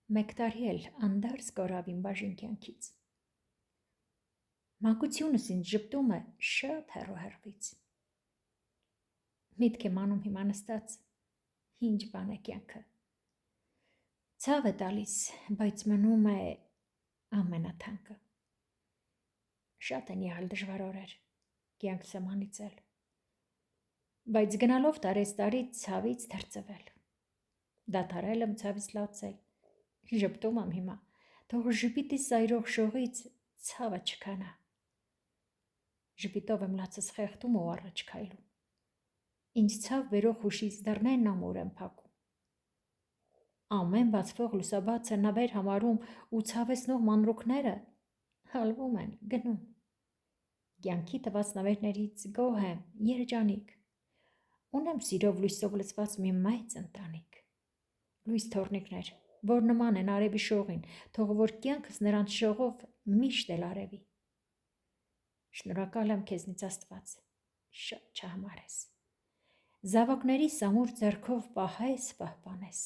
Մեկ տարի էլ անդարձ կորավ իմ բաժին կյանքից։ Մանկությունս ինձ ժպտում է շատ հեռու-հեռվից։ Միտք եմ անում հիմա նստած, ինչ բան է կյանքը։ Ցավ է տալիս, բայց մնում է ամենաթանկը։ Շատ են եղել դժվար օրեր, կյանքս եմ անիծել, բայց գնալով տարեցտարի ցավից թրծվել, դադարել եմ ցավից լացել, ժպտում եմ հիմա, թող ժպիտի սայրող շողից ցավը չքանա։ Ժպիտով եմ լացս խեղդում ու առաջ քայլում, ինձ ցավ բերող հուշից դռներն ամուր եմ փակում։ Ամեն բացվող լուսաբացը նավեր համարում ու ցավեցնող մանրուքները հալվում են, գնում։ Կյանքի տված նավերներից գոհ եմ, երջանիկ։ Ունեմ սիրով լույսով լցված մի մեծ ընտանիք։ Լույս թոռնիկներ, որ նման են արևի շողին, թող որ կյանքս նրանց շողով միշտ էլ արևի։ Շնորհակալ եմ քեզնից Աստված, շատ չհամարես։ Զավակների սամուր ձեռքով պահես, պահպանես։